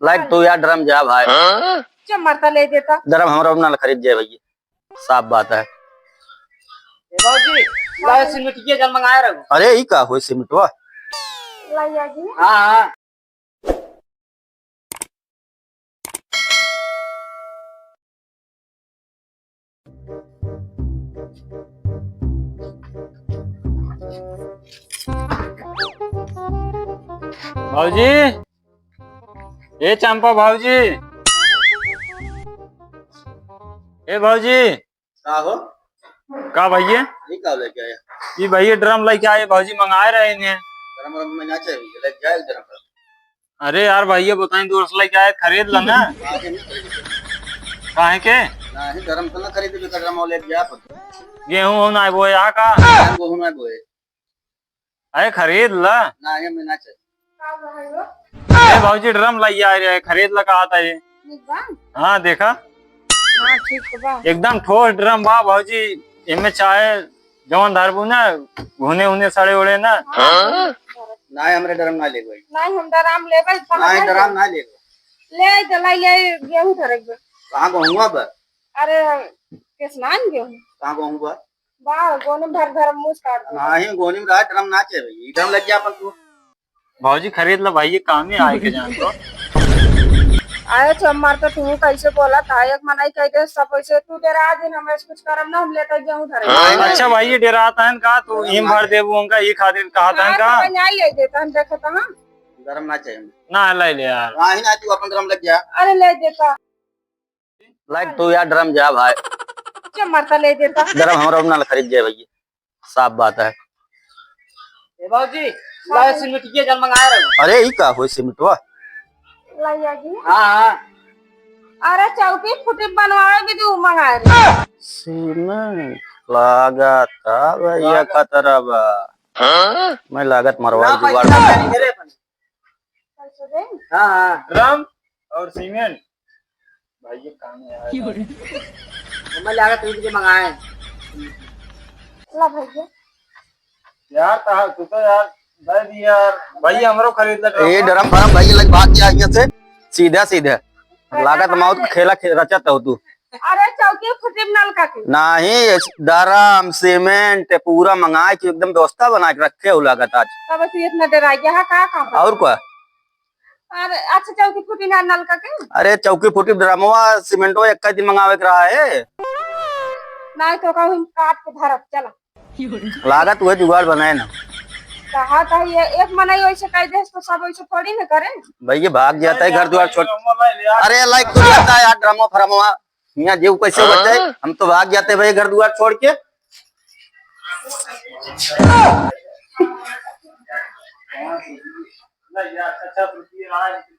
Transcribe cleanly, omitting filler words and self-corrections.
Like तो यार drum जा भाई क्या मरता ले देता ड्रम हमरा ना खरीद जाए भैया साफ बात है। बाबूजी लाए सिमटिया जल मंगाए रहो। अरे ई का होई सिमटवा लाइया जी। हाँ हाँ भाऊजी ए चंपा भाऊजी ए भाऊजी का हो का भैया ई का लेके आया ये भैया ड्रम लेके आए भाऊजी मंगाए रहे हैं। ड्रम ड्रम में ना चाहिए लेके जाए ड्रम अरे यार भैया बताएं दोस्त लेके आए खरीद ला ना काहे के ना ही ड्रम तो ना खरीद के ड्रम लेके जा गेहूं होना है वो यहाँ का वो ना बोए अरे खरीद ला ना ही में ना चाहिए का भाई हो ए भाऊजी ड्रम लेके आए रहे खरीद ला कहा था ये। निकबा हाँ देखा हां ठीक है बा एकदम ठोस ड्रम बा भाऊजी इनमें चाहे जवन धरबू ना घुने उन्ने सड़े उड़े ना ना ही हमरे ड्रम ना ले गई नहीं हम दराम लेबै ना ही ड्रम ना ले गई ले दलाई ले गेहूं धरक बे कहां को हुआ बा अरे किसनान गेहूं कहां को हुआ बा गोने भर भर मुंह काट दे ना ही गोनी में रहा ड्रम ना चाहिए ड्रम लग गया अपन तू भाऊजी खरीद ला भाई ये काम में आए के जान तो आए चम्मार तो तू कैसे बोला था एक मनाई कह दे सब पैसे तू तेरा आज दिन हमें कुछ करम ना हम लेते गेहूं धरे अच्छा भाई ये डेराता है का तू हिम भर देबू उनका ये खातिर कहा था का नहीं ले देता हम देखो तो हां ड्रम ना चाहिए ना ले ले यार ना ही ना तू अपन ड्रम लग गया अरे ले देता लाइक तो यार ड्रम जा भाई क्या मरता ले देता ड्रम हमरा ना खरीद जाए भैया साफ बात है। बाबूजी लाए सिमटिया जल मंगाए रहो। अरे ई का होई सिमटवा लाइया जी। हाँ हाँ अरे चौकी फुटी बनवाए भी तू मंगाए रे सीमेंट लागत था भैया खतरा बा मैं लागत मरवा ना जुगाड़ पैसा नहीं मेरे अपन। पैसे दे हाँ हाँ ड्रम और सीमेंट भाई ये काम में आया मैं लागत तुझे मंगाए। ला भैया यार तू तो यार दे दी यार भाई हमरो खरीद ला ए ड्रम फरम भाई लग भाग गया यहाँ से सीधा सीधा लागत मौत का खेला रचत हो तू अरे चौकी फुटी नल का की नहीं ड्रम सीमेंट पूरा मंगा के एकदम व्यवस्था बना के रखे हो लागत आज तब तू इतना डरा गया है का काम और क्या अरे अच्छा चौकी फुटी ना नल का के अरे चौकी फूटी ड्रमवा सीमेंटो एक दिन मंगावे के रहा है नहीं तो कहूं काट के धरत चला लागत वह जुगाड़ बनाए ना कहा था ये एक मनाई वैसे कह दे तो सब वैसे थोड़ी ना करे भैया भाग जाता है घर द्वार छोड़ अरे लाइक तो जाता है यार ड्रमो फरमवा यहाँ जीव कैसे बचे हम तो भाग जाते भाई घर द्वार छोड़ के यार अच्छा